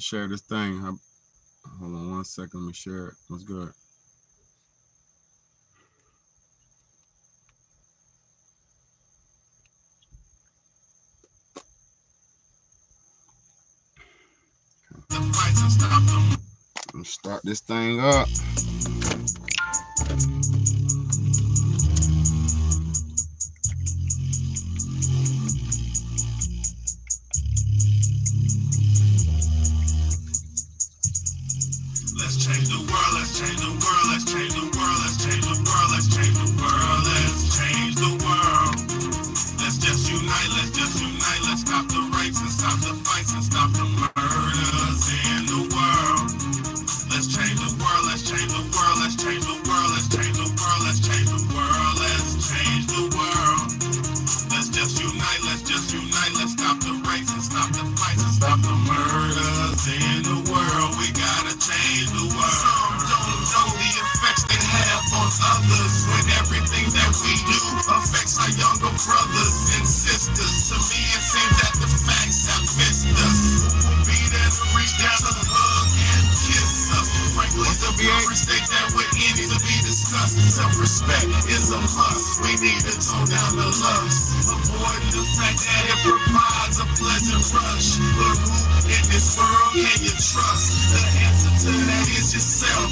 Share this thing. Hold on 1 second. Let me share it. What's good? Let's start this thing up. Let's change the world. Let's change the world. Let's change the world. Let's change the world. Let's change the world. Let's change the world. Let's just unite. Let's just unite. Let's stop the rapes and stop the fights and stop the murders in the world. Let's change the world. Let's change the world. Let's change the world. Let's change the world. Let's change the world. Let's change the world. Let's just unite. Let's just unite. Let's stop the rapes and stop the fights and stop the murders in the world. We gotta change the world. Some don't know the effects they have on others when everything that we do affects our younger brothers and sisters. To me, it seems that the facts have missed us. Who will be there to reach down to hug and kiss us? Frankly, the pure state that we're in needs to be discussed. Self-respect is a must. We need to tone down the lust. Avoid the fact that it provides a pleasant rush. But who in this world can you trust? The answer to that is yourself.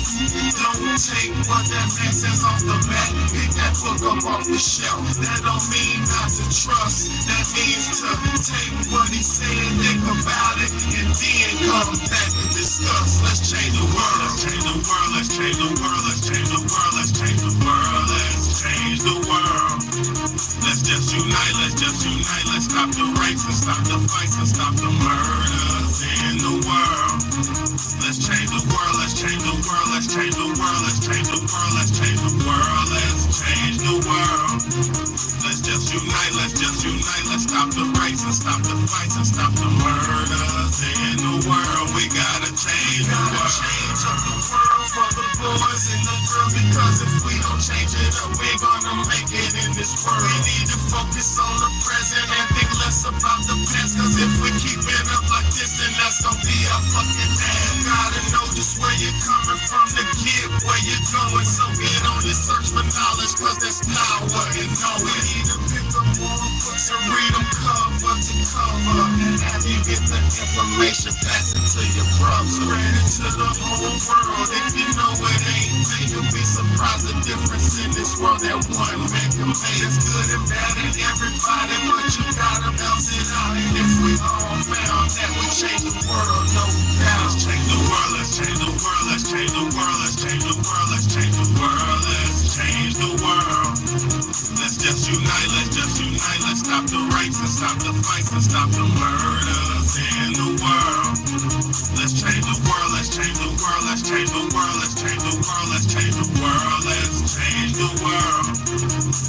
Don't take what that man says off the bat. Pick that book up off the shelf. That don't mean not to trust. That means to take what he said, think about it, and then come back and discuss. Let's change the world. Let's change the world. Let's change the world. Let's change the world. Let's change the world. Let's change the world. Let's just unite. Let's just unite. Let's stop the rapes and stop the fights and stop the murders in the world. Let's change the world. Let's change the world. Let's change the world. Let's change the world. Let's change the world. Let's change the world. Let's just unite. Let's just unite. Let's stop the rapes and stop the fights and stop the murders in the world. We gotta change the world. Change up the world for the boys and the girls, because if we don't change it up, we're gonna make it in this world. We need to focus on the present and think less about the past, cause if we keep it up like this, then that's gonna be our fucking ass. Gotta know just where you're coming from to get where you're going, so get on your search for knowledge, cause there's power in knowing. We need to pick up more books and read them cover to cover, and after you get the information, pass it to your brother. Spread it to the whole world. If you know it ain't fair, you'll be surprised the difference in this world that one man can make. It's good and bad in everybody, but you gotta balance it out. And if we all found that we change the world, no doubt. Let's change the world. Let's change the world. Let's change the world. Let's change the world. Let's change the world. Let's change the world. Let's just unite. Let's just unite. Let's stop the rapes and stop the fights and stop the murders in the world. Let's change the world. Let's change the world. Let's change the world. Let's change the world. Let's change the world. Let's change the world.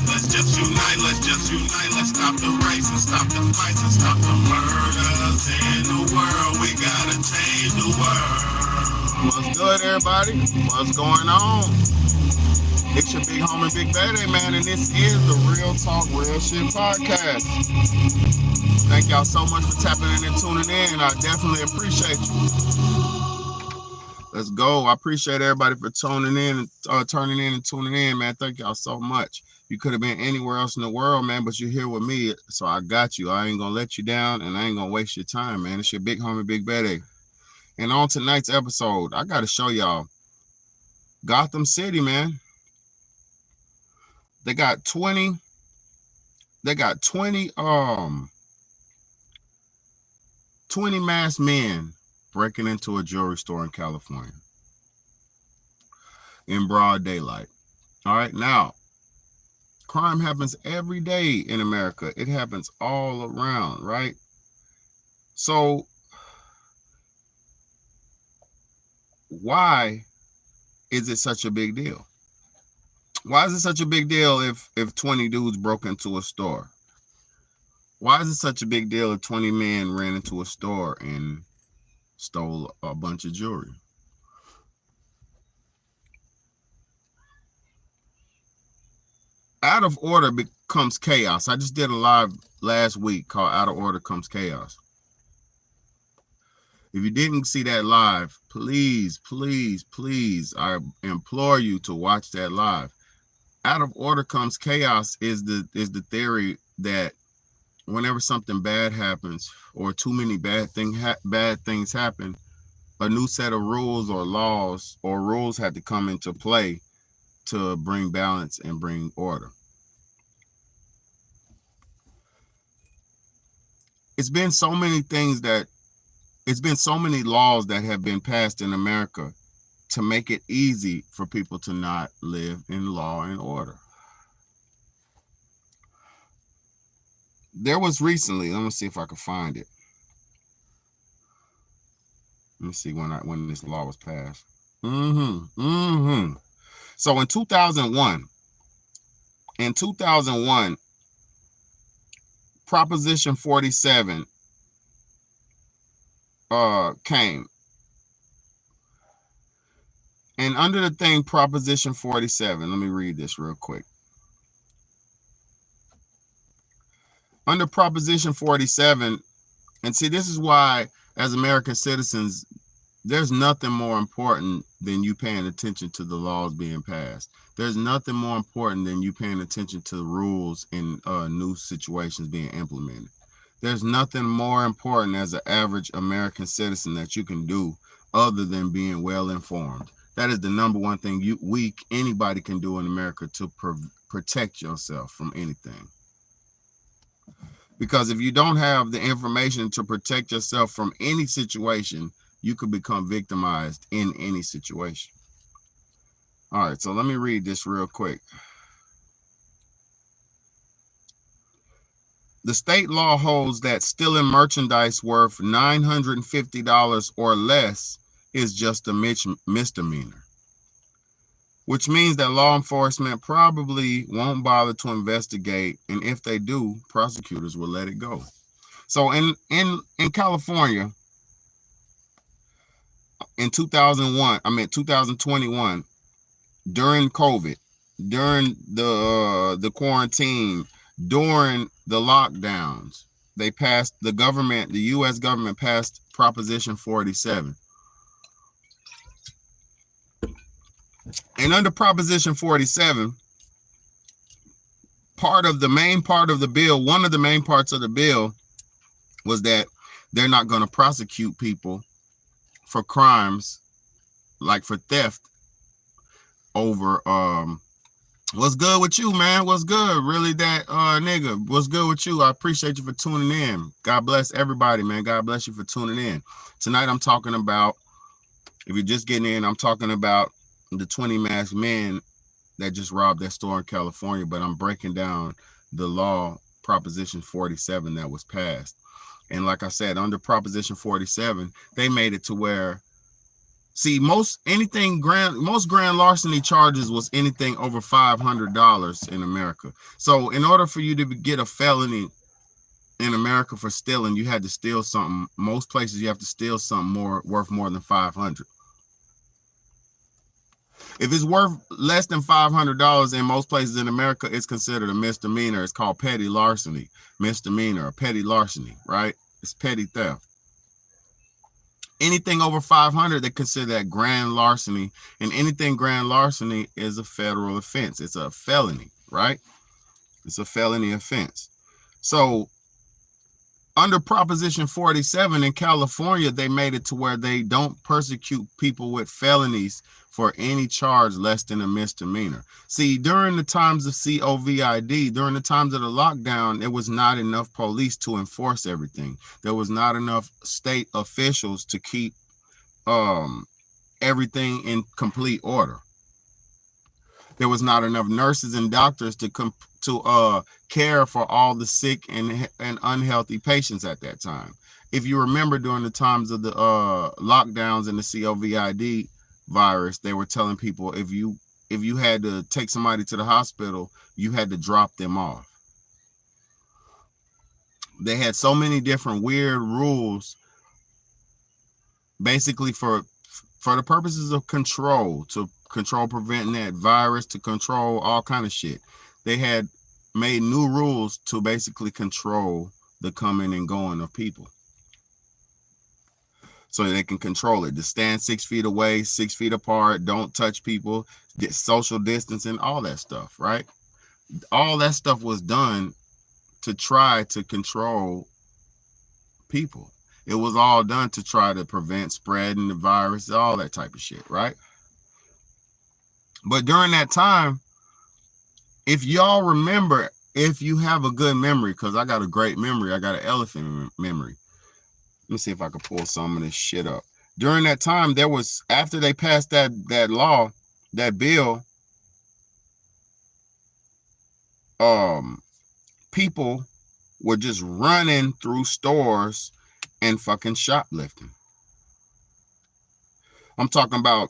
Let's just unite. Let's just unite. Let's stop the rapes and stop the fights and stop the murders in the world. We gotta change the world. What's good, everybody? What's going on? It's your big homie, Big Daddy, man, and this is the Real Talk, Real Shit podcast. Thank y'all so much for tapping in and tuning in. I definitely appreciate you. Let's go. I appreciate everybody for tuning in and tuning in, man. Thank y'all so much. You could have been anywhere else in the world, man, but you're here with me, so I got you. I ain't gonna let you down, and I ain't gonna waste your time, man. It's your big homie, Big Daddy. And on tonight's episode, I gotta show y'all Gotham City, man. They got 20 masked men breaking into a jewelry store in California in broad daylight. All right, now, crime happens every day in America. It happens all around, right? So why is it such a big deal? Why is it such a big deal if 20 dudes broke into a store? Why is it such a big deal if 20 men ran into a store and stole a bunch of jewelry? Out of order becomes chaos. I just did a live last week called Out of Order Comes Chaos. If you didn't see that live, please, please, please, I implore you to watch that live. Out of order comes chaos is the theory that whenever something bad happens or too many bad things happen, a new set of rules or laws or rules had to come into play to bring balance and bring order. It's been so many things that it's been so many laws that have been passed in America to make it easy for people to not live in law and order. There was recently, let me see if I can find it. Let me see when this law was passed. So in 2001, Proposition 47 came. And under the thing Proposition 47, let me read this real quick. Under Proposition 47, and see, this is why, as American citizens, there's nothing more important than you paying attention to the laws being passed. There's nothing more important than you paying attention to the rules and new situations being implemented. There's nothing more important as an average American citizen that you can do other than being well informed. That is the number one thing anybody can do in America to protect yourself from anything. Because if you don't have the information to protect yourself from any situation, you could become victimized in any situation. All right, so let me read this real quick. The state law holds that stealing merchandise worth $950 or less is just a misdemeanor, which means that law enforcement probably won't bother to investigate, and if they do, prosecutors will let it go. So in California, in 2021, during COVID, during the quarantine, during the lockdowns, the U.S. government passed Proposition 47. And under Proposition 47, one of the main parts of the bill was that they're not going to prosecute people for crimes like for theft over what's good with you, man? What's good? Really, that nigga, what's good with you? I appreciate you for tuning in. God bless everybody, man. God bless you for tuning in. Tonight I'm talking about, if you're just getting in, I'm talking about the 20 masked men that just robbed that store in California, but I'm breaking down the law, Proposition 47, that was passed. And like I said, under Proposition 47, they made it to where, see, most grand larceny charges was anything over $500 in America. So in order for you to get a felony in America for stealing, you had to steal something. Most places you have to steal something worth more than $500. If it's worth less than $500 in most places in America, it's considered a misdemeanor. It's called petty larceny, misdemeanor, or petty larceny, right? It's petty theft. Anything over 500, they consider that grand larceny, and anything grand larceny is a federal offense. It's a felony, right? It's a felony offense. So under Proposition 47 in California, they made it to where they don't persecute people with felonies for any charge less than a misdemeanor. See, during the times of COVID, during the times of the lockdown, there was not enough police to enforce everything. There was not enough state officials to keep everything in complete order. There was not enough nurses and doctors to care for all the sick and unhealthy patients at that time. If you remember, during the times of the lockdowns and the COVID virus, they were telling people if you had to take somebody to the hospital, you had to drop them off. They had so many different weird rules, basically for the purposes of control, to control preventing that virus, to control all kind of shit. They had made new rules to basically control the coming and going of people. so they can control it. To stand 6 feet away, 6 feet apart, don't touch people, get social distancing, all that stuff, right? All that stuff was done to try to control people. It was all done to try to prevent spreading the virus, all that type of shit, right? But during that time, if y'all remember, if you have a good memory, because I got a great memory, I got an elephant memory. Let me see if I can pull some of this shit up. During that time, there was, after they passed that law, that bill, people were just running through stores and fucking shoplifting. I'm talking about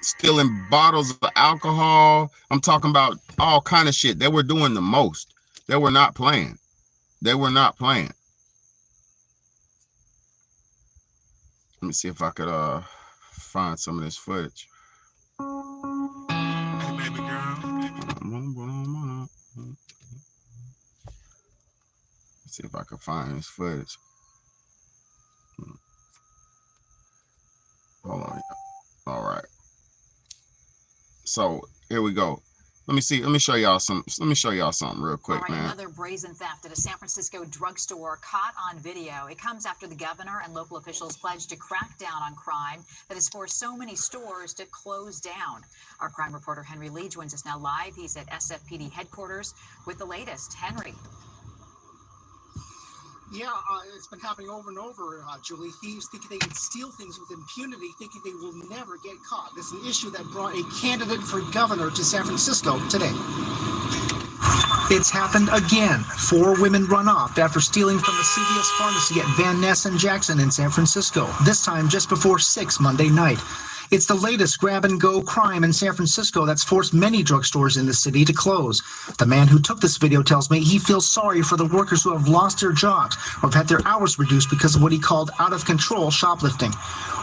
stealing bottles of alcohol. I'm talking about all kind of shit. They were doing the most. They were not playing. They were not playing. Let me see if I could find some of this footage. Hey, baby girl. Let's see if I can find this footage. Hold on. All right. So here we go. Let me see. Let me show y'all some. Let me show y'all something real quick, All right, man. another brazen theft at a San Francisco drugstore caught on video. It comes after the governor and local officials pledged to crack down on crime that has forced so many stores to close down. Our crime reporter Henry Lee joins us now live. He's at SFPD headquarters with the latest. Henry. Yeah, it's been happening over and over, Julie. Thieves thinking they can steal things with impunity, thinking they will never get caught. This is an issue that brought a candidate for governor to San Francisco today. It's happened again. 4 women run off after stealing from the CVS pharmacy at Van Ness and Jackson in San Francisco, this time just before 6 Monday night. It's the latest grab-and-go crime in San Francisco that's forced many drugstores in the city to close. The man who took this video tells me he feels sorry for the workers who have lost their jobs or have had their hours reduced because of what he called out-of-control shoplifting.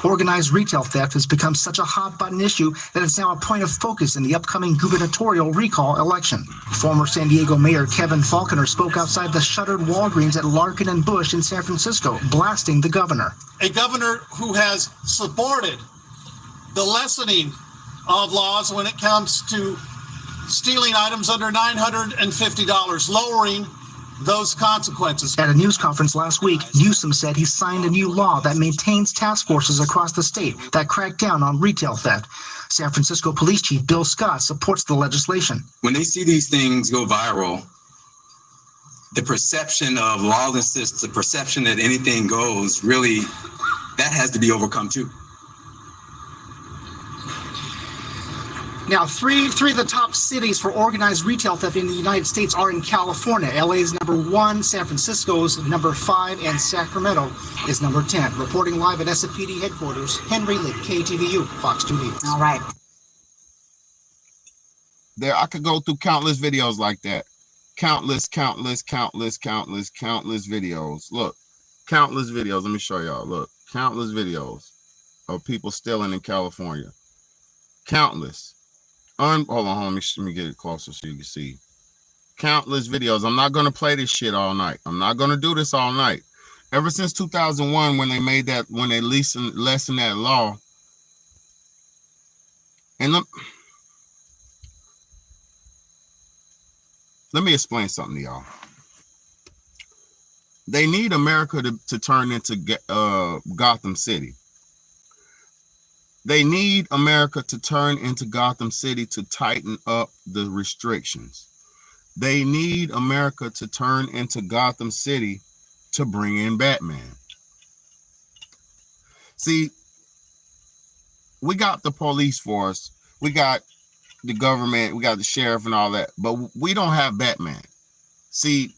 Organized retail theft has become such a hot-button issue that it's now a point of focus in the upcoming gubernatorial recall election. Former San Diego Mayor Kevin Faulconer spoke outside the shuttered Walgreens at Larkin and Bush in San Francisco, blasting the governor. A governor who has supported the lessening of laws when it comes to stealing items under $950, lowering those consequences. At a news conference last week, Newsom said he signed a new law that maintains task forces across the state that crack down on retail theft. San Francisco Police Chief Bill Scott supports the legislation. When they see these things go viral, the perception of lawlessness, the perception that anything goes, really, that has to be overcome too. Now, three of the top cities for organized retail theft in the United States are in California. LA is number 1, San Francisco is number 5, and Sacramento is number 10. Reporting live at SFPD headquarters, Henry Lee, KTVU, Fox 2 News. All right. There, I could go through countless videos like that. Countless videos. Look, countless videos. Let me show y'all. Look, countless videos of people stealing in California. Countless. Hold on, let me get it closer so you can see. Countless videos. I'm not going to play this shit all night. I'm not going to do this all night. Ever since 2001, when they made that, when they lessened that law, and let me explain something to y'all. They need America to turn into Gotham City. They need America to turn into Gotham City to tighten up the restrictions. They need America to turn into Gotham City to bring in Batman. See, we got the police force, we got the government, we got the sheriff and all that, but we don't have Batman. See,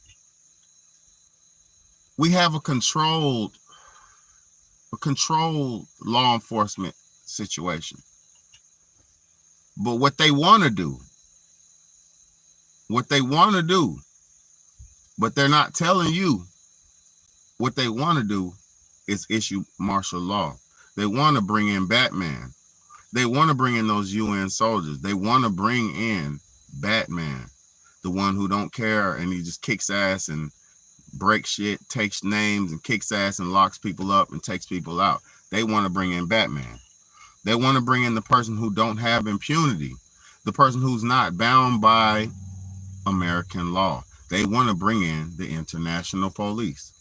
we have a controlled law enforcement situation. But what they want to do, but they're not telling you what they want to do is issue martial law. They want to bring in Batman. They want to bring in those UN soldiers. They want to bring in Batman, the one who don't care and he just kicks ass and breaks shit, takes names and kicks ass and locks people up and takes people out. They want to bring in Batman. They want to bring in the person who don't have impunity, the person who's not bound by American law. They want to bring in the international police.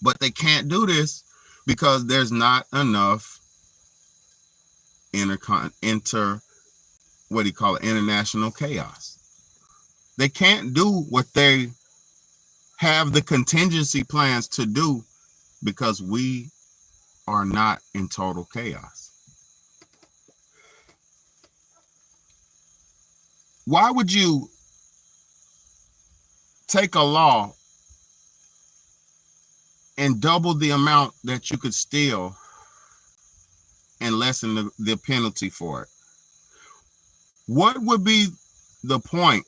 But they can't do this because there's not enough international chaos. They can't do what they have the contingency plans to do because we are not in total chaos. Why would you take a law and double the amount that you could steal and lessen the penalty for it? What would be the point?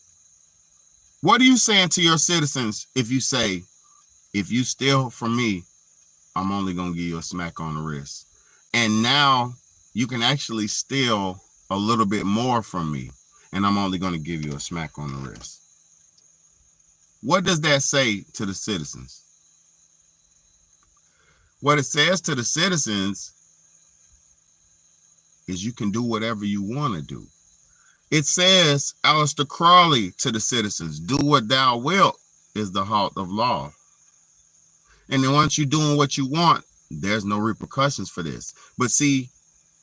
What are you saying to your citizens if you say, if you steal from me, I'm only going to give you a smack on the wrist? And now you can actually steal a little bit more from me, and I'm only going to give you a smack on the wrist. What does that say to the citizens? What it says to the citizens is you can do whatever you want to do. It says, Aleister Crowley to the citizens, do what thou wilt is the halt of law. And then once you're doing what you want, there's no repercussions for this. But see,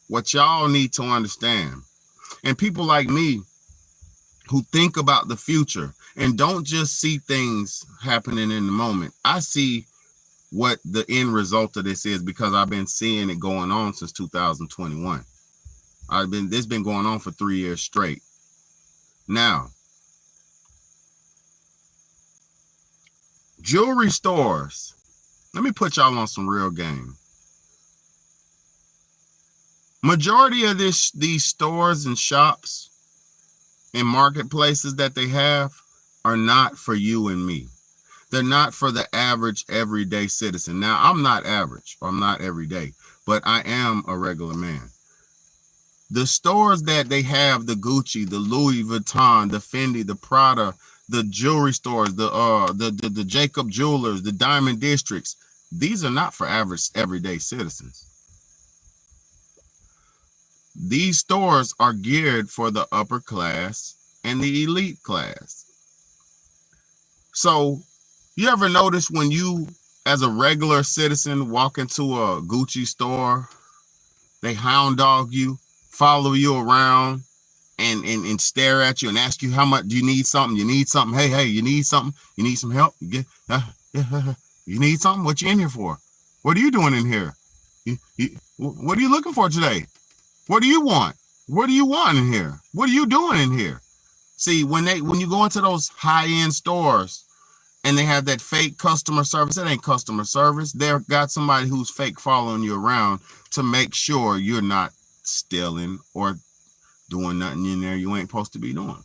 what y'all need to understand, and people like me who think about the future and don't just see things happening in the moment. I see what the end result of this is because I've been seeing it going on since 2021. This been going on for 3 years straight. Now, jewelry stores. Let me put y'all on some real game. Majority of these stores and shops and marketplaces that they have are not for you and me. They're not for the average everyday citizen. Now, I'm not average. I'm not everyday, but I am a regular man. The stores that they have, the Gucci, the Louis Vuitton, the Fendi, the Prada, the jewelry stores, the Jacob Jewelers, the Diamond Districts, these are not for average everyday citizens. These stores are geared for the upper class and the elite class. So you ever notice when you, as a regular citizen, walk into a Gucci store, they hound dog you, follow you around, and stare at you and ask you how much do you need something? You need something? Hey, you need something? You need some help? You need something? What you in here for? What are you doing in here? What are you looking for today? What do you want? What do you want in here? What are you doing in here? See, when you go into those high-end stores and they have that fake customer service, it ain't customer service. They've got somebody who's fake following you around to make sure you're not stealing or doing nothing in there you ain't supposed to be doing.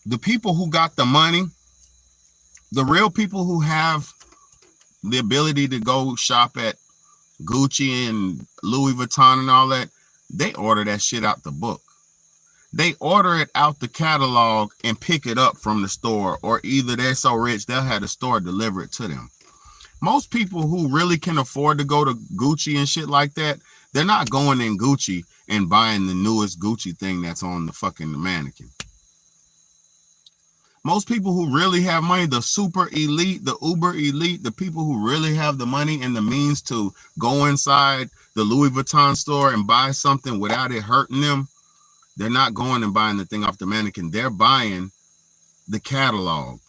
The people who got the money, the real people who have the ability to go shop at Gucci and Louis Vuitton and all that, they order that shit out the book. They order it out the catalog and pick it up from the store, or either they're so rich they'll have the store deliver it to them. Most people who really can afford to go to Gucci and shit like that, they're not going in Gucci and buying the newest Gucci thing that's on the fucking mannequin. Most people who really have money, the super elite, the uber elite, the people who really have the money and the means to go inside the Louis Vuitton store and buy something without it hurting them, they're not going and buying the thing off the mannequin. They're buying the catalog.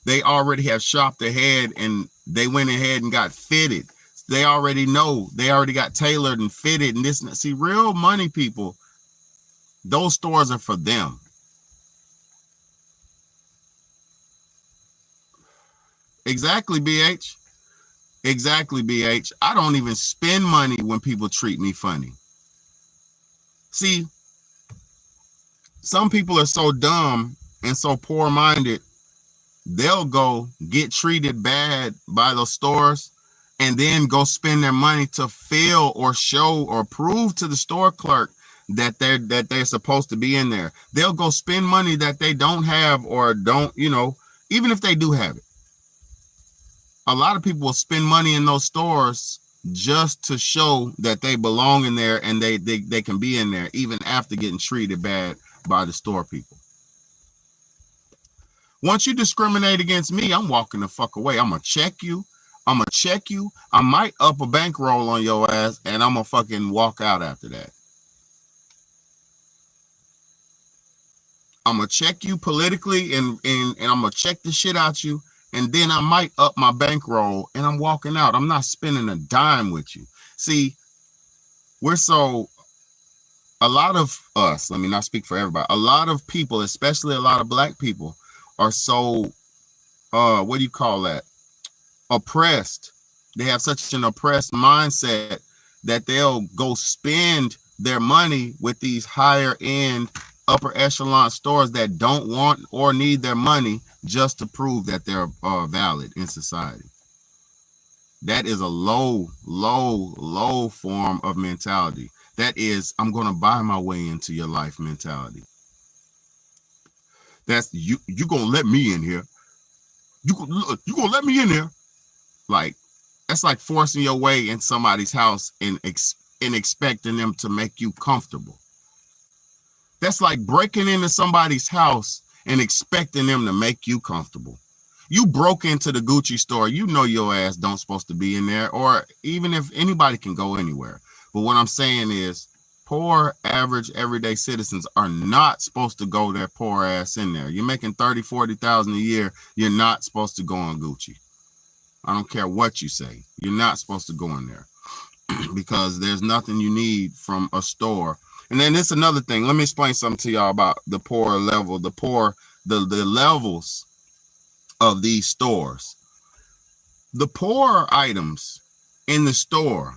They already have shopped ahead and they went ahead and got fitted. They already know. They already got tailored and fitted and this. See, real money people, those stores are for them. Exactly, BH. Exactly, BH. I don't even spend money when people treat me funny. See, some people are so dumb and so poor-minded, they'll go get treated bad by those stores and then go spend their money to feel or show or prove to the store clerk that they're supposed to be in there. They'll go spend money that they don't have or don't, even if they do have it. A lot of people will spend money in those stores just to show that they belong in there and they can be in there even after getting treated bad by the store people. Once you discriminate against me, I'm walking the fuck away. I'm gonna check you. I might up a bankroll on your ass and I'm gonna fucking walk out after that. I'm gonna check you politically and I'm gonna check the shit out you, and then I might up my bankroll and I'm walking out. I'm not spending a dime with you. See, a lot of us, let me not speak for everybody, a lot of people, especially a lot of black people, are so oppressed. They have such an oppressed mindset that they'll go spend their money with these higher end upper echelon stores that don't want or need their money just to prove that they're valid in society. That is a low form of mentality. That is, I'm going to buy my way into your life mentality. That's you going to let me in here. You going to let me in there. Like, that's like forcing your way in somebody's house and expecting them to make you comfortable. That's like breaking into somebody's house and expecting them to make you comfortable. You broke into the Gucci store. You know your ass don't supposed to be in there, or even if anybody can go anywhere. But what I'm saying is, poor, average, everyday citizens are not supposed to go their poor ass in there. You're making 30, 40,000 a year. You're not supposed to go on Gucci. I don't care what you say. You're not supposed to go in there because there's nothing you need from a store. And then this another thing. Let me explain something to y'all about the poor level, the levels of these stores. The poor items in the store.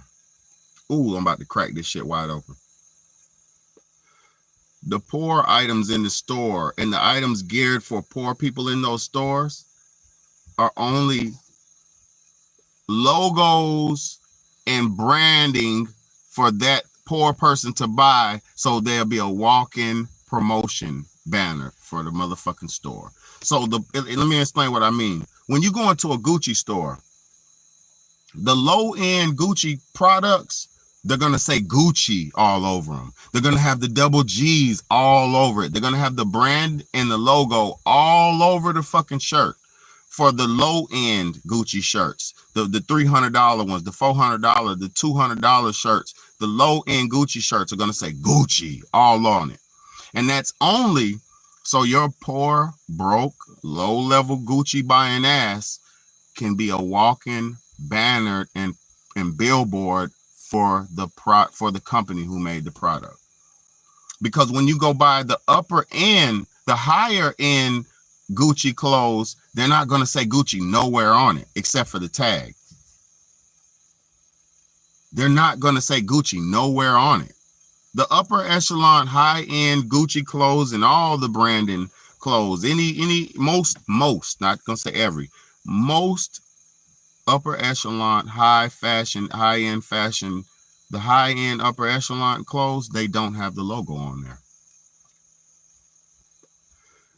Ooh, I'm about to crack this shit wide open. The poor items in the store and the items geared for poor people in those stores are only logos and branding for that poor person to buy, so there'll be a walk-in promotion banner for the motherfucking store. So let me explain what I mean. When you go into a Gucci store, the low-end Gucci products, they're going to say Gucci all over them. They're going to have the double G's all over it. They're going to have the brand and the logo all over the fucking shirt. For the low-end Gucci shirts, the $300 ones, the $400, the $200 shirts, the low-end Gucci shirts are going to say Gucci all on it. And that's only so your poor, broke, low-level Gucci buying ass can be a walking banner and billboard for the company who made the product. Because when you go buy the upper end, the higher end Gucci clothes, they're not going to say Gucci nowhere on it except for the tag. They're not going to say Gucci nowhere on it. The upper echelon high-end Gucci clothes and all the branding clothes, most, not going to say every, most upper echelon high-end fashion, the high-end upper echelon clothes, they don't have the logo on there.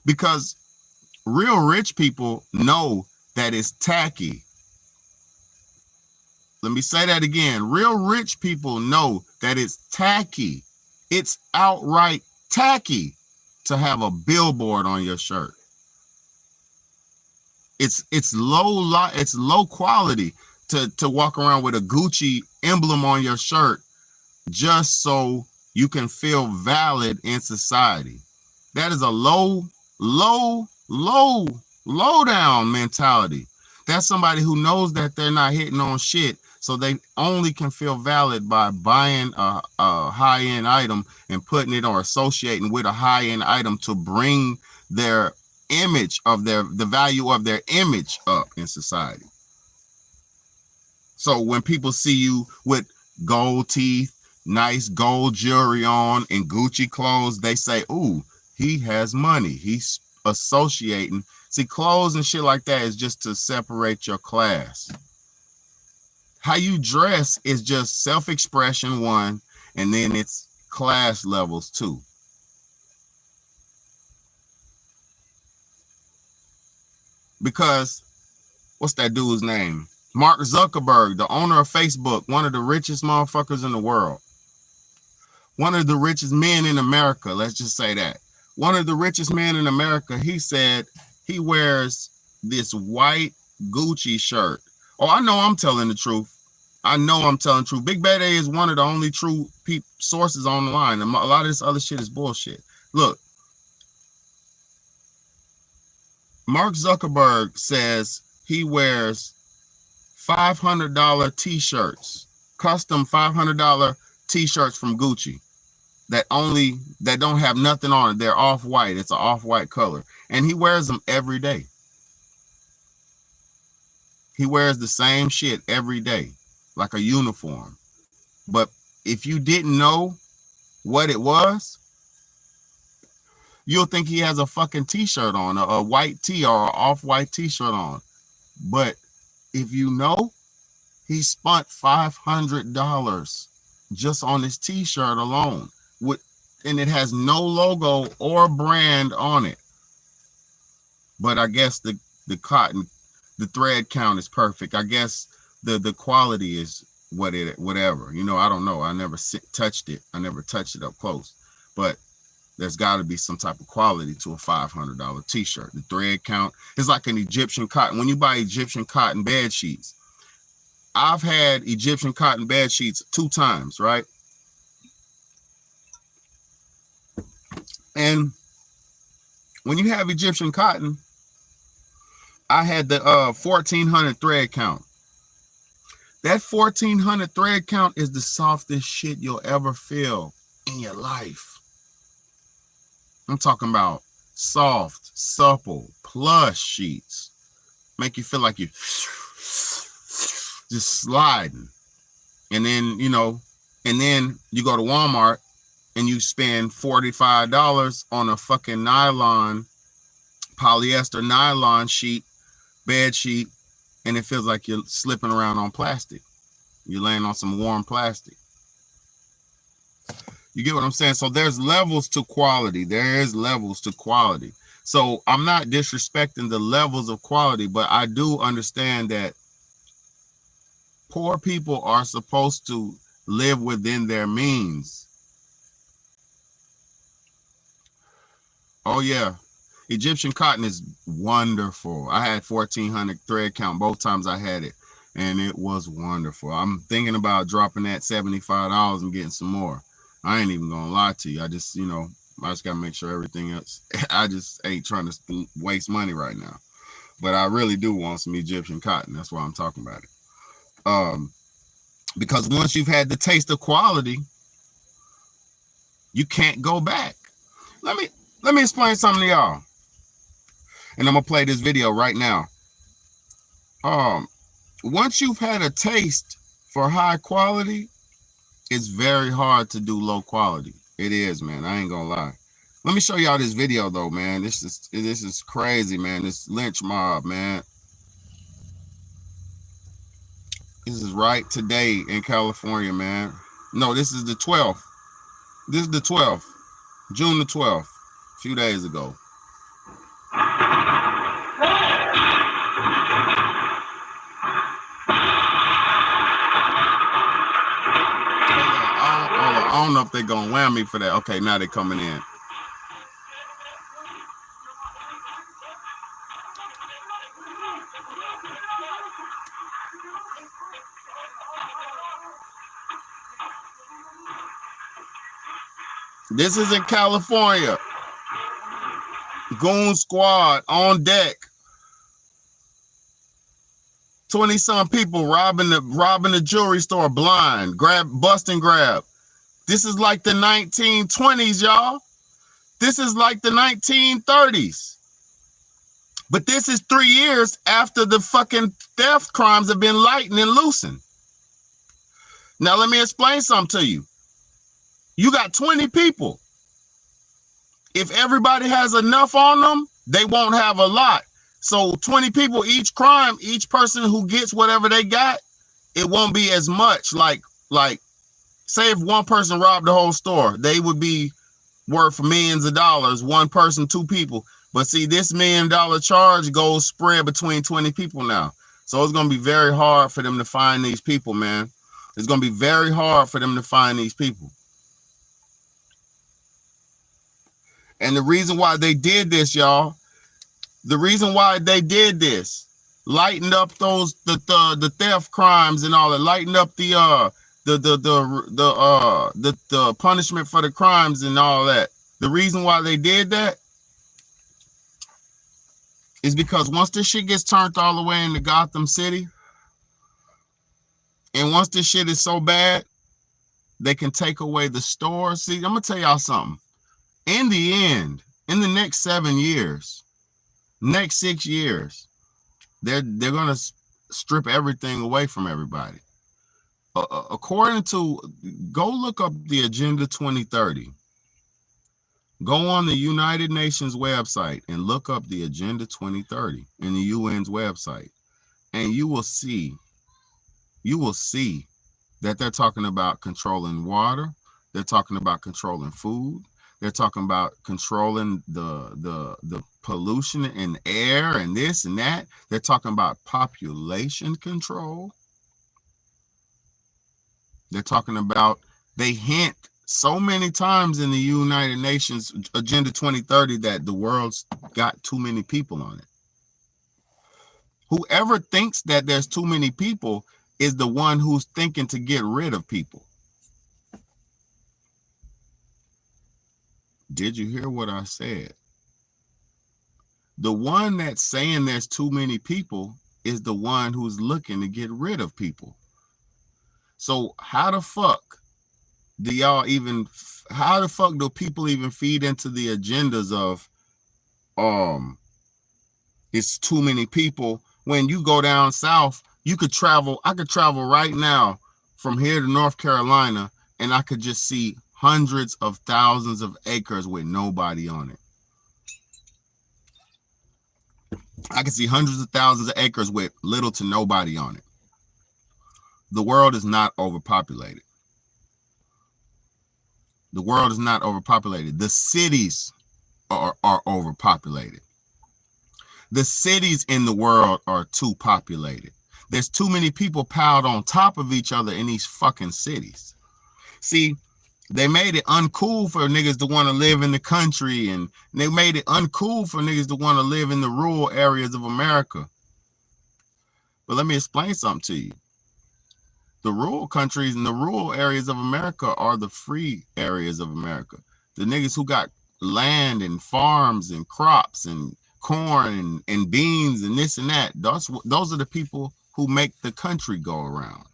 Because real rich people know that it's tacky. Let me say that again. Real rich people know that it's tacky. It's outright tacky to have a billboard on your shirt. It's low quality to walk around with a Gucci emblem on your shirt just so you can feel valid in society. That is a low down mentality. That's somebody who knows that they're not hitting on shit, so they only can feel valid by buying a high-end item and putting it or associating with a high-end item to bring their image of the value of their image up in society. So when people see you with gold teeth, nice gold jewelry on, and Gucci clothes, they say, ooh, he has money. He's associating. See, clothes and shit like that is just to separate your class. How you dress is just self-expression, one, and then it's class levels too. Because what's that dude's name? Mark Zuckerberg, the owner of Facebook, one of the richest motherfuckers in the world. One of the richest men in America, let's just say that. One of the richest men in America, he said he wears this white Gucci shirt. Oh, I know I'm telling the truth. I know I'm telling the truth. Big Bad A is one of the only true sources on the line. A lot of this other shit is bullshit. Look, Mark Zuckerberg says he wears $500 t-shirts, custom $500 t-shirts from Gucci that don't have nothing on it. They're off-white. It's an off-white color. And he wears them every day. He wears the same shit every day, like a uniform. But if you didn't know what it was, you'll think he has a fucking t-shirt on, a white tee or an off-white t-shirt on. But if you know, he spent $500 just on his t-shirt alone, and it has no logo or brand on it. But I guess the cotton, the thread count is perfect. I guess the quality is whatever. You know, I don't know. I never touched it. I never touched it up close. But there's got to be some type of quality to a $500 t-shirt. The thread count is like an Egyptian cotton. When you buy Egyptian cotton bed sheets, I've had Egyptian cotton bed sheets 2 times, right? And when you have Egyptian cotton, I had the 1400 thread count. That 1400 thread count is the softest shit you'll ever feel in your life. I'm talking about soft, supple, plush sheets. Make you feel like you're just sliding. And then, you know, and then you go to Walmart and you spend $45 on a fucking nylon, polyester nylon sheet, bed sheet, and it feels like you're slipping around on plastic. You're laying on some warm plastic. You get what I'm saying? So there's levels to quality. There's levels to quality. So I'm not disrespecting the levels of quality, but I do understand that poor people are supposed to live within their means. Oh yeah, Egyptian cotton is wonderful. I had 1400 thread count both times I had it, and it was wonderful. I'm thinking about dropping that $75 and getting some more. I ain't even gonna lie to you. I just, you know, I just gotta make sure everything else. I just ain't trying to waste money right now, but I really do want some Egyptian cotton. That's why I'm talking about it. Because once you've had the taste of quality, you can't go back. Let me explain something to y'all, and I'm gonna play this video right now. Once you've had a taste for high quality, it's very hard to do low quality. It is, man. I ain't gonna lie. Let me show y'all this video though, man. This is crazy, man. This lynch mob, man. This is right today in California, man. No, this is the 12th. This is the 12th, June the 12th, a few days ago. I don't know if they're gonna wham me for that. Okay, now they're coming in. This is in California. Goon squad on deck. 20-some people robbing the jewelry store blind, bust and grab. This is like the 1920s, y'all. This is like the 1930s. But this is 3 years after the fucking theft crimes have been lightened and loosened. Now, let me explain something to you. You got 20 people. If everybody has enough on them, they won't have a lot. So 20 people, each crime, each person who gets whatever they got, it won't be as much like Say if one person robbed the whole store, they would be worth millions of dollars. One person, two people. But see, this $1 million charge goes spread between 20 people now. So it's going to be very hard for them to find these people, man. It's going to be very hard for them to find these people. And the reason why they did this, y'all, the reason why they did this, lightened up those the theft crimes and all that, lightened up the punishment for the crimes and all that. The reason why they did that is because once this shit gets turned all the way into Gotham City, and once this shit is so bad, they can take away the stores. See, I'm gonna tell y'all something. In the end, in the next 7 years, next 6 years, they're gonna strip everything away from everybody. According to, go look up the Agenda 2030. Go on the United Nations website and look up the Agenda 2030 in the UN's website, and you will see that they're talking about controlling water, they're talking about controlling food, they're talking about controlling the pollution in air and this and that. They're talking about population control. They're talking about, they hint so many times in the United Nations Agenda 2030 that the world's got too many people on it. Whoever thinks that there's too many people is the one who's thinking to get rid of people. Did you hear what I said? The one that's saying there's too many people is the one who's looking to get rid of people. So how the fuck do y'all even, how the fuck do people even feed into the agendas of it's too many people? When you go down south, you could travel, I could travel right now from here to North Carolina, and I could just see hundreds of thousands of acres with nobody on it. I can see hundreds of thousands of acres with little to nobody on it. The world is not overpopulated. The world is not overpopulated. The cities are overpopulated. The cities in the world are too populated. There's too many people piled on top of each other in these fucking cities. See, they made it uncool for niggas to want to live in the country, and they made it uncool for niggas to want to live in the rural areas of America. But let me explain something to you. The rural countries and the rural areas of America are the free areas of America. The niggas who got land and farms and crops and corn and beans and this and that, those are the people who make the country go around.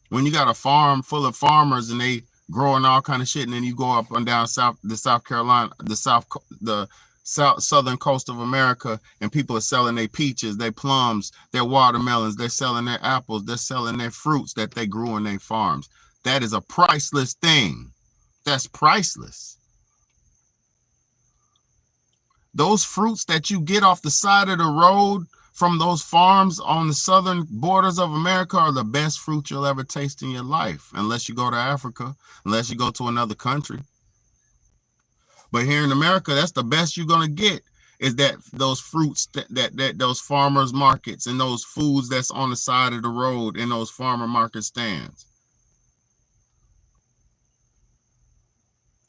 When you got a farm full of farmers and they growing all kind of shit, and then you go up and down South Carolina, the southern coast of America, and people are selling their peaches, their plums, their watermelons, they're selling their apples, they're selling their fruits that they grew in their farms. That is a priceless thing. That's priceless. Those fruits that you get off the side of the road from those farms on the southern borders of America are the best fruit you'll ever taste in your life, unless you go to Africa, unless you go to another country. But here in America, that's the best you're gonna get, is that those fruits that those farmers markets and those foods that's on the side of the road in those farmer market stands.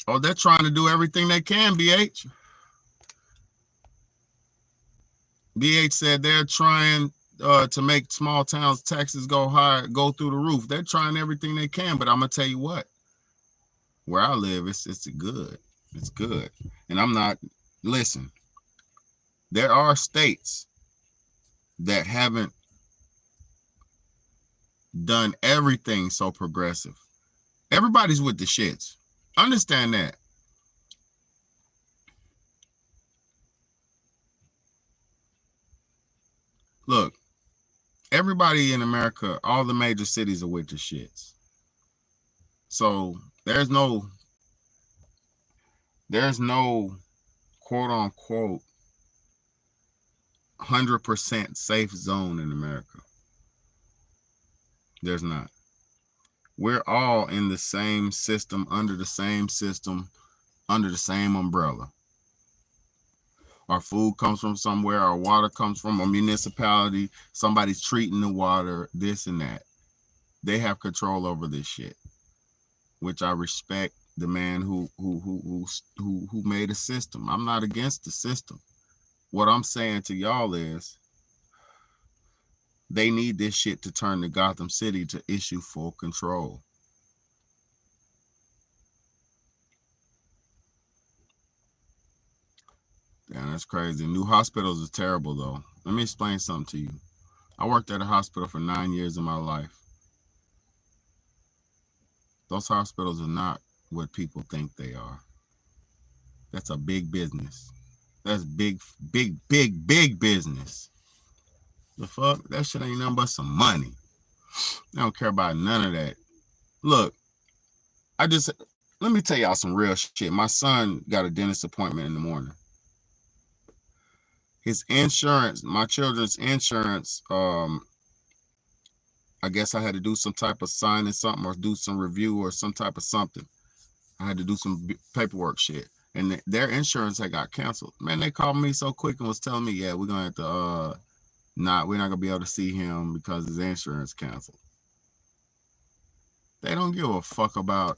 Oh, they're trying to do everything they can, BH. BH said they're trying to make small towns taxes go higher, go through the roof. They're trying everything they can, but I'm gonna tell you what, where I live, it's good. It's good. And I'm not, listen, there are states that haven't done everything so progressive. Everybody's with the shits. Understand that. Look, everybody in America, all the major cities are with the shits. So there's no quote unquote 100% safe zone in America. There's not. We're all in the same system, under the same umbrella. Our food comes from somewhere, our water comes from a municipality, somebody's treating the water, this and that. They have control over this shit, which I respect the man who made a system. I'm not against the system. What I'm saying to y'all is they need this shit to turn to Gotham City to issue full control. Damn, that's crazy. New hospitals are terrible, though. Let me explain something to you. I worked at a hospital for 9 years of my life. Those hospitals are not what people think they are. That's a big business. That's big business. The fuck? That shit ain't nothing but some money. I don't care about none of that. Look, let me tell y'all some real shit. My son got a dentist appointment in the morning. His insurance, my children's insurance, I guess I had to do some type of signing something or do some review or some type of something. I had to do some paperwork shit. And their insurance had got canceled. Man, they called me so quick and was telling me, yeah, we're going to have to, we're not going to be able to see him because his insurance canceled. They don't give a fuck about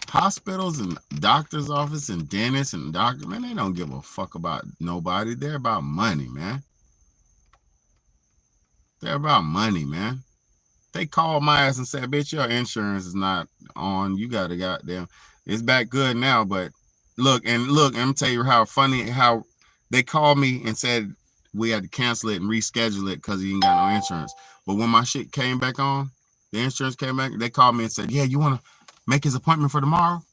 hospitals and doctor's office and dentists and doctors. Man, they don't give a fuck about nobody. They're about money, man. They're about money, man. They called my ass and said, bitch, your insurance is not on. You got to goddamn, it's back good now, but look, I'm gonna tell you how funny, how they called me and said we had to cancel it and reschedule it because he ain't got no insurance. But when my shit came back on, the insurance came back, they called me and said, yeah, you want to make his appointment for tomorrow?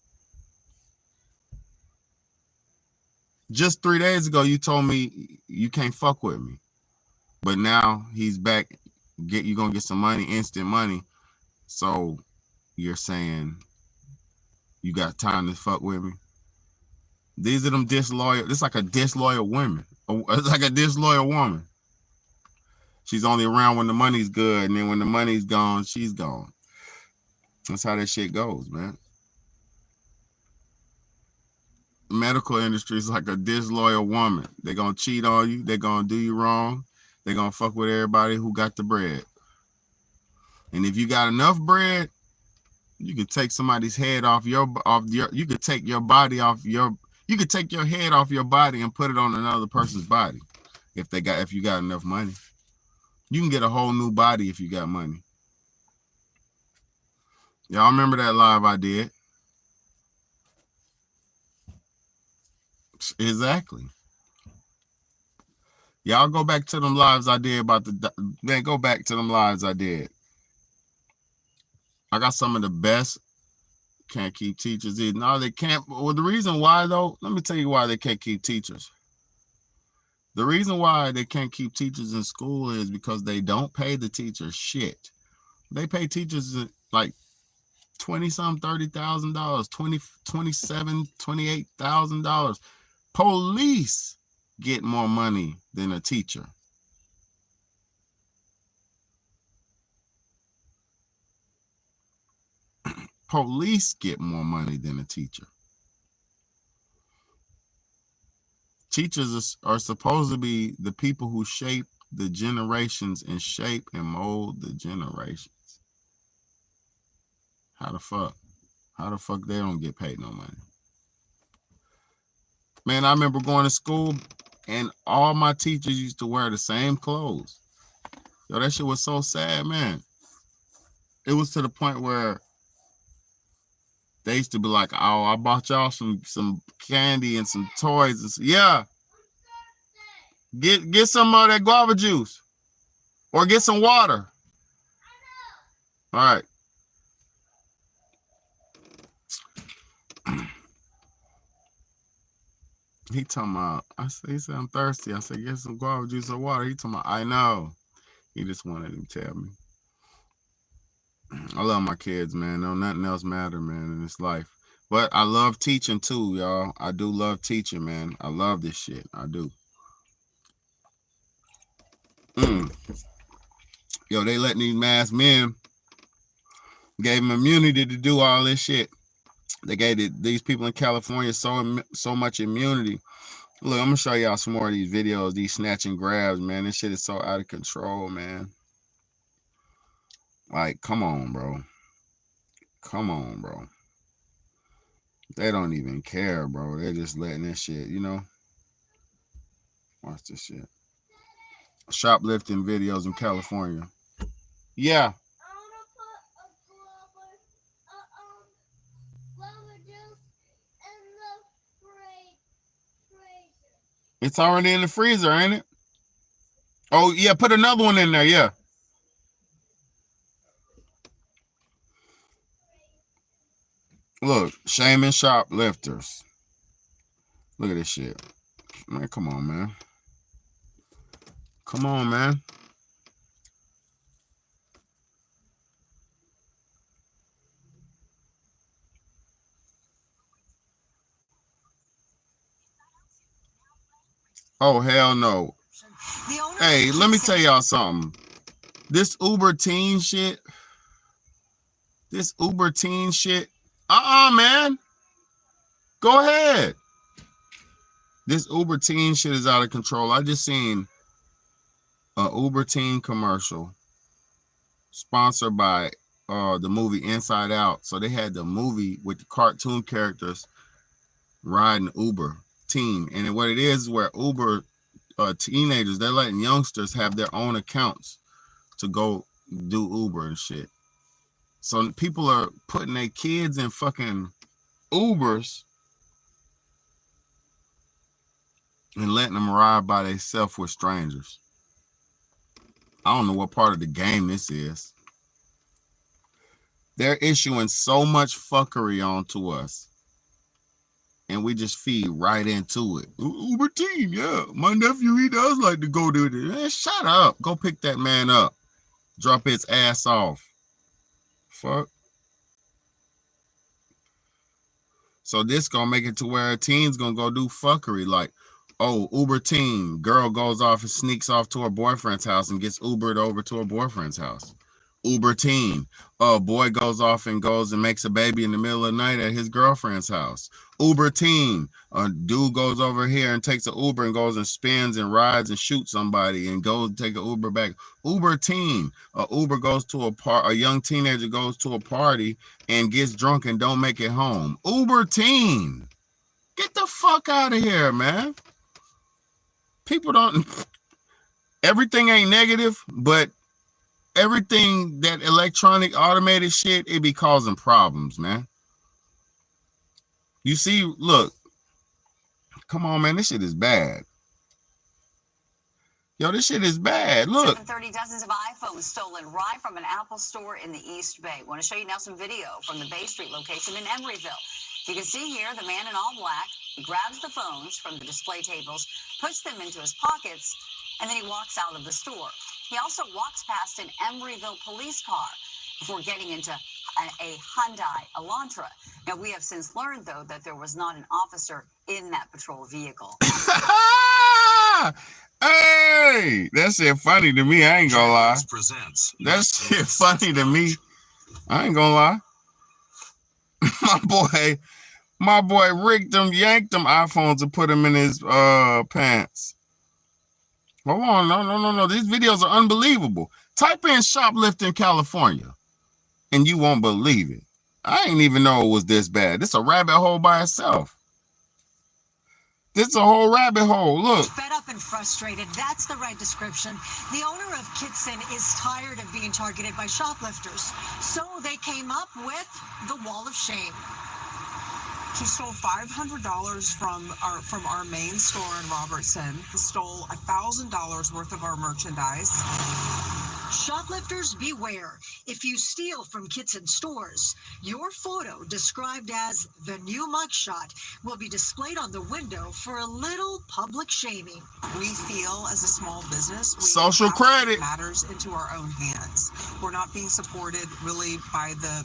Just 3 days ago, you told me you can't fuck with me. But now he's back. You're going to get some money, instant money. So you're saying you got time to fuck with me? These are them disloyal. It's like a disloyal woman. It's like a disloyal woman. She's only around when the money's good, and then when the money's gone, she's gone. That's how that shit goes, man. Medical industry is like a disloyal woman. They're going to cheat on you. They're going to do you wrong. They're going to fuck with everybody who got the bread. And if you got enough bread, you can take somebody's head off your you could take your body off your, you could take your head off your body and put it on another person's body. If you got enough money, you can get a whole new body if you got money. Y'all remember that live I did? Exactly. Y'all go back to them lives I did about go back to them lives I did. I got some of the best. Can't keep teachers either. No, they can't. Well, the reason why though, let me tell you why they can't keep teachers. The reason why they can't keep teachers in school is because they don't pay the teachers shit. They pay teachers like $20-some, $30,000, $27,000, $28,000. Police get more money than a teacher. Police get more money than a teacher. Teachers are supposed to be the people who shape the generations and shape and mold the generations. How the fuck? How the fuck they don't get paid no money? Man, I remember going to school and all my teachers used to wear the same clothes. Yo, that shit was so sad, man. It was to the point where they used to be like, oh, I bought y'all some candy and some toys. And yeah. Get some of that guava juice. Or get some water. All right. He talking about, he said, I'm thirsty. I said, get some guava juice or water. He talking about, I know. He just wanted to tell me. I love my kids, man. No, nothing else matter, man, in this life. But I love teaching too, y'all. I do love teaching, man. I love this shit. I do. Yo, they letting these masked men Gave them immunity to do all this shit. They gave these people in California so much immunity. Look, I'm gonna show y'all some more of these videos, these snatch and grabs, man. This shit is so out of control, man. Like, come on, bro. Come on, bro. They don't even care, bro. They're just letting this shit, you know. Watch this shit. Shoplifting videos in California. Yeah. It's already in the freezer, ain't it? Oh, yeah, put another one in there, yeah. Look, shaming shoplifters. Look at this shit. Man, come on, man. Come on, man. Oh, hell no. Hey, let me tell y'all something. This Uber teen shit. Man. Go ahead. This Uber teen shit is out of control. I just seen a Uber teen commercial sponsored by the movie Inside Out. So they had the movie with the cartoon characters riding Uber teen. And what it is where Uber teenagers, they're letting youngsters have their own accounts to go do Uber and shit. So people are putting their kids in fucking Ubers and letting them ride by themselves with strangers. I don't know what part of the game this is. They're issuing so much fuckery onto us, and we just feed right into it. Uber team, yeah. My nephew, he does like to go do this. Man, shut up. Go pick that man up. Drop his ass off. Fuck. So this gonna make it to where a teen's gonna go do fuckery. Like, oh, Uber teen, girl goes off and sneaks off to her boyfriend's house and gets Ubered over to her boyfriend's house. Uber teen, boy goes off and goes and makes a baby in the middle of the night at his girlfriend's house. Uber teen, a dude goes over here and takes an Uber and goes and spins and rides and shoots somebody and goes and take an Uber back. Uber teen, Uber goes to a young teenager goes to a party and gets drunk and don't make it home. Uber teen, get the fuck out of here, man. People don't, everything ain't negative, but everything that electronic automated shit, it be causing problems, man. You see, look, come on, man, this shit is bad. Yo, this shit is bad. Look. 7:30, dozens of iPhones stolen right from an Apple store in the East Bay. Want to show you now some video from the Bay Street location in Emeryville. You can see here the man in all black. He grabs the phones from the display tables, puts them into his pockets, and then he walks out of the store. He also walks past an Emeryville police car before getting into a Hyundai Elantra. Now, we have since learned, though, that there was not an officer in that patrol vehicle. Hey, that shit funny to me. I ain't gonna lie. That shit funny to me. I ain't gonna lie. My boy yanked them iPhones and put them in his pants. Hold on, no. These videos are unbelievable. Type in shoplifting California, and you won't believe it. I ain't even know it was this bad. This is a rabbit hole by itself. This is a whole rabbit hole. Look. Fed up and frustrated. That's the right description. The owner of Kitson is tired of being targeted by shoplifters, so they came up with the Wall of Shame. He stole $500 from our main store in Robertson. He stole $1,000 worth of our merchandise. Shoplifters beware. If you steal from Kitson stores, your photo, described as the new mugshot, will be displayed on the window for a little public shaming. We feel, as a small business, we social have to credit take matters into our own hands. We're not being supported really by the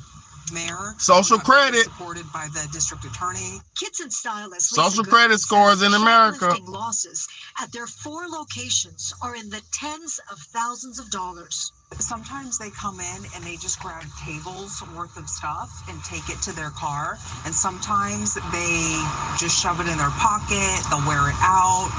mayor. Social credit supported by the district attorney. Kitson stylist social credit scores in America. Losses at their 4 locations are in the tens of thousands of dollars. Sometimes they come in and they just grab tables worth of stuff and take it to their car. And sometimes they just shove it in their pocket, they'll wear it out,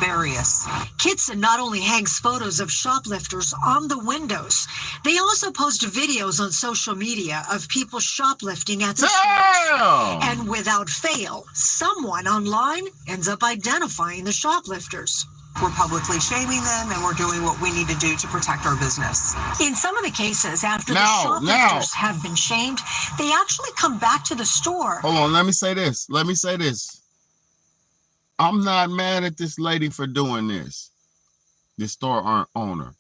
various. Kitson not only hangs photos of shoplifters on the windows, they also post videos on social media of people shoplifting at the stores. And without fail, someone online ends up identifying the shoplifters. We're publicly shaming them, and we're doing what we need to do to protect our business. In some of the cases, after the shoplifters have been shamed, they actually come back to the store. Hold on, let me say this. I'm not mad at this lady for doing this. This store owner.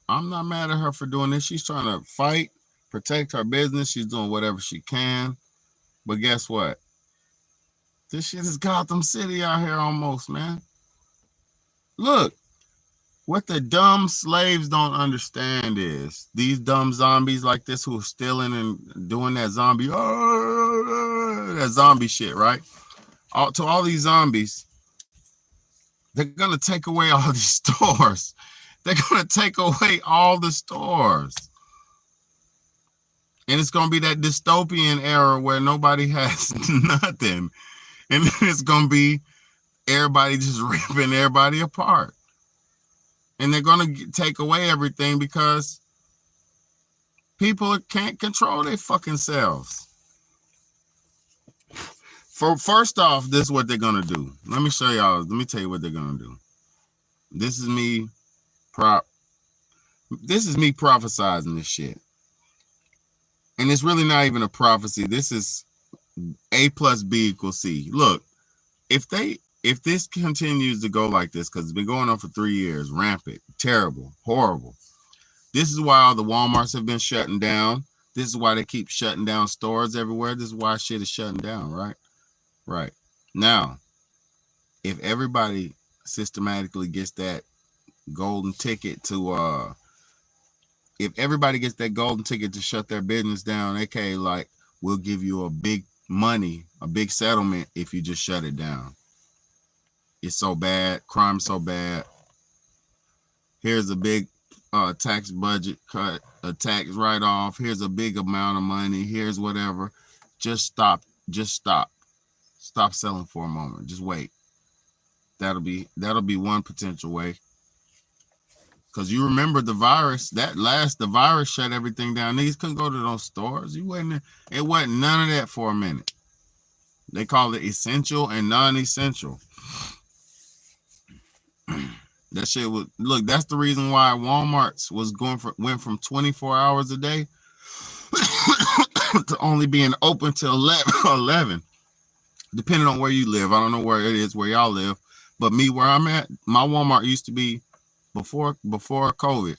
I'm not mad at her for doing this. She's trying to fight, protect her business. She's doing whatever she can. But guess what? This shit is Gotham City out here almost, man. Look, what the dumb slaves don't understand is these dumb zombies like this who are stealing and doing that zombie shit, right? To all these zombies, they're gonna take away all these stores. They're gonna take away all the stores. And it's gonna be that dystopian era where nobody has nothing. And it's gonna be everybody just ripping everybody apart. And they're going to take away everything because people can't control their fucking selves. First off, this is what they're going to do. Let me show y'all. Let me tell you what they're going to do. This is me prophesizing this shit. And it's really not even a prophecy. This is A plus B equals C. Look, if this continues to go like this, because it's been going on for 3 years, rampant, terrible, horrible. This is why all the Walmarts have been shutting down. This is why they keep shutting down stores everywhere. This is why shit is shutting down, right? Right. Now, if everybody systematically gets that golden ticket to, if everybody gets that golden ticket to shut their business down, okay, like, we'll give you a big money, a big settlement if you just shut it down. It's so bad, crime's so bad. Here's a big tax budget cut, a tax write-off. Here's a big amount of money. Here's whatever. Just stop. Stop selling for a moment. Just wait. That'll be one potential way. Because you remember the virus, the virus shut everything down. Niggas couldn't go to those stores. It wasn't none of that for a minute. They call it essential and non-essential. That shit was, look, that's the reason why Walmart's went from 24 hours a day to only being open till 11, depending on where you live. I don't know where it is where y'all live, but me, where I'm at, my Walmart used to be before COVID.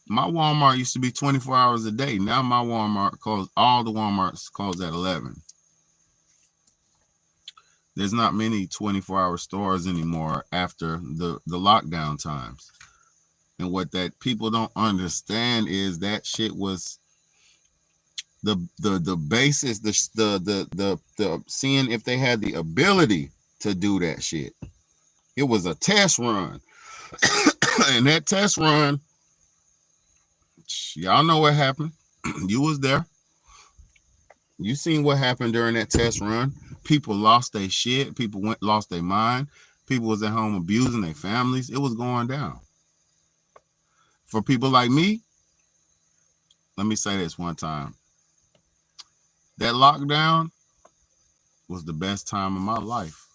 My Walmart used to be 24 hours a day. Now my Walmart closed, all the Walmarts close at 11. There's not many 24-hour stores anymore after the lockdown times. And what that people don't understand is that shit was the basis, the seeing if they had the ability to do that shit. It was a test run. And that test run, y'all know what happened. You was there. You seen what happened during that test run. People lost their shit. People lost their mind. People was at home abusing their families. It was going down. For people like me, let me say this one time. That lockdown was the best time of my life.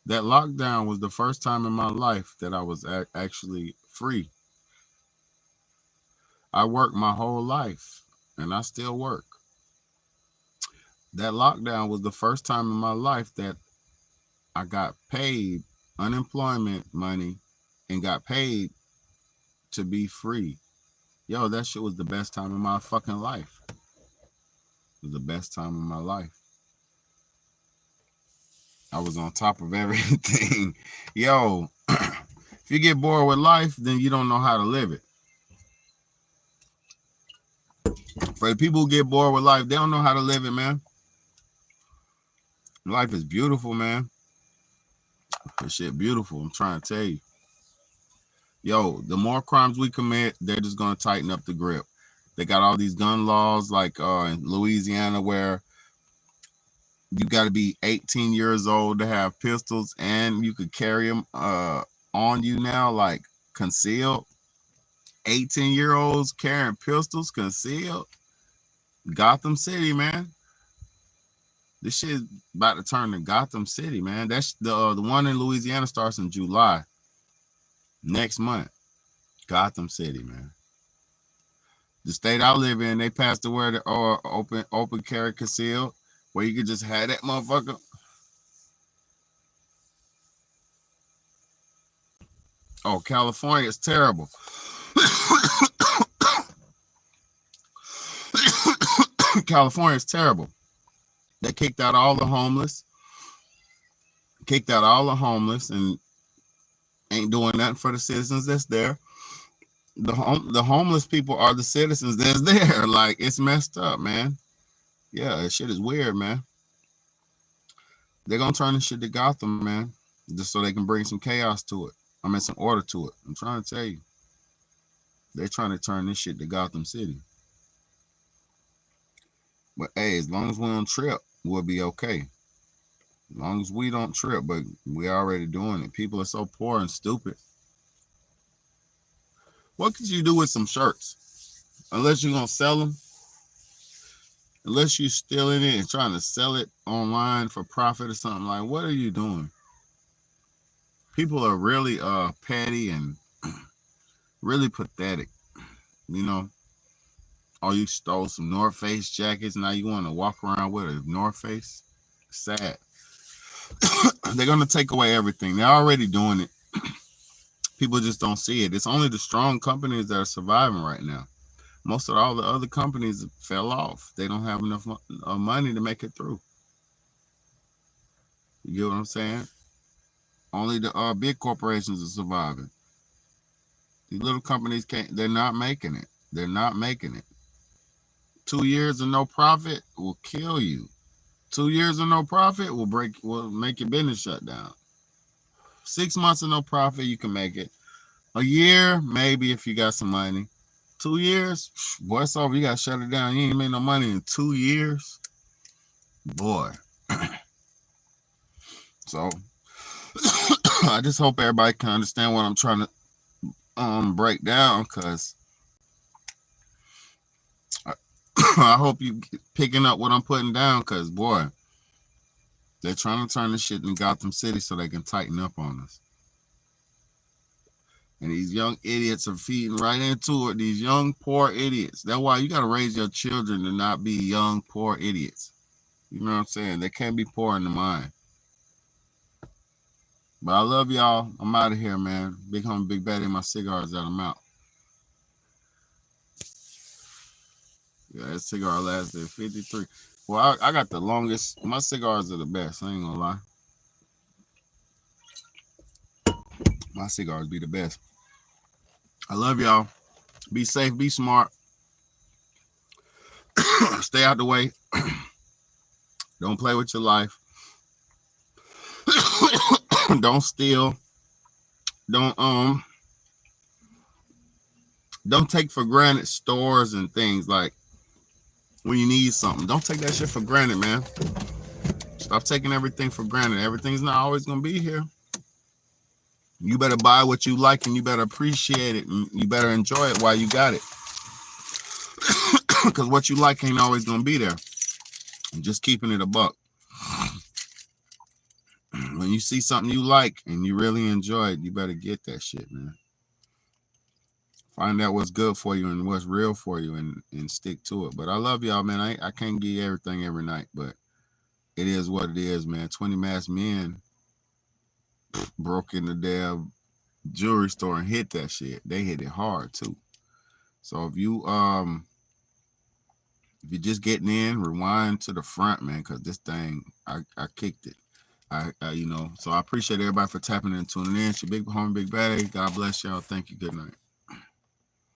That lockdown was the first time in my life that I was actually free. I worked my whole life, and I still work. That lockdown was the first time in my life that I got paid unemployment money and got paid to be free. Yo, that shit was the best time in my fucking life. It was the best time in my life. I was on top of everything. Yo, if you get bored with life, then you don't know how to live it. For the people who get bored with life, they don't know how to live it, man. Life is beautiful, man. This shit beautiful, I'm trying to tell you. Yo, the more crimes we commit, they're just gonna tighten up the grip. They got all these gun laws like in Louisiana where you got to be 18 years old to have pistols, and you could carry them on you now, like concealed. 18-year-olds carrying pistols concealed. Gotham City, man. This shit is about to turn to Gotham City, man. That's the one in Louisiana starts in July next month. Gotham City, man. The state I live in, they passed the word open carry concealed, where you could just have that motherfucker. Oh, California is terrible. California is terrible. They kicked out all the homeless. And ain't doing nothing for the citizens that's there. The homeless people are the citizens that's there. Like, it's messed up, man. Yeah, that shit is weird, man. They're gonna turn this shit to Gotham, man, just so they can bring some chaos to it. I mean, some order to it. I'm trying to tell you. They're trying to turn this shit to Gotham City. But hey, as long as we don't trip, we'll be okay. As long as we don't trip, but we're already doing it. People are so poor and stupid. What could you do with some shirts? Unless you're going to sell them. Unless you're stealing it and trying to sell it online for profit or something. Like, what are you doing? People are really petty and really pathetic. You know, oh, you stole some North Face jackets. Now you want to walk around with a North Face? Sad. They're going to take away everything. They're already doing it. People just don't see it. It's only the strong companies that are surviving right now. Most of all the other companies fell off. They don't have enough money to make it through. You get what I'm saying? Only the big corporations are surviving. These little companies can't. They're not making it. They're not making it. 2 years of no profit will kill you. 2 years of no profit will make your business shut down. 6 months of no profit, you can make it. A year, maybe if you got some money. 2 years, boy, it's over. You got to shut it down. You ain't made no money in 2 years. Boy. So, I just hope everybody can understand what I'm trying to break down, because I hope you picking up what I'm putting down, because, boy, they're trying to turn this shit in Gotham City so they can tighten up on us. And these young idiots are feeding right into it. These young, poor idiots. That's why you got to raise your children to not be young, poor idiots. You know what I'm saying? They can't be poor in the mind. But I love y'all. I'm out of here, man. Big Homie, Big Baddy, my cigars out. I'm out. Yeah, that cigar lasted 53. Well, I got the longest. My cigars are the best. I ain't gonna lie. My cigars be the best. I love y'all. Be safe. Be smart. Stay out the way. Don't play with your life. Don't steal. Don't take for granted stores and things. Like, when you need something, don't take that shit for granted, man. Stop taking everything for granted. Everything's not always gonna be here. You better buy what you like, and you better appreciate it, and you better enjoy it while you got it. Because what you like ain't always gonna be there. I'm just keeping it a buck. When you see something you like and you really enjoy it, you better get that shit, man. Find out what's good for you and what's real for you, and stick to it. But I love y'all, man. I can't give you everything every night, but it is what it is, man. 20 masked men broke in the damn jewelry store and hit that shit. They hit it hard too. So if you're just getting in, rewind to the front, man, because this thing, I kicked it. So I appreciate everybody for tapping in and tuning in. It's your Big Homie, Big Baddy. God bless y'all. Thank you. Good night.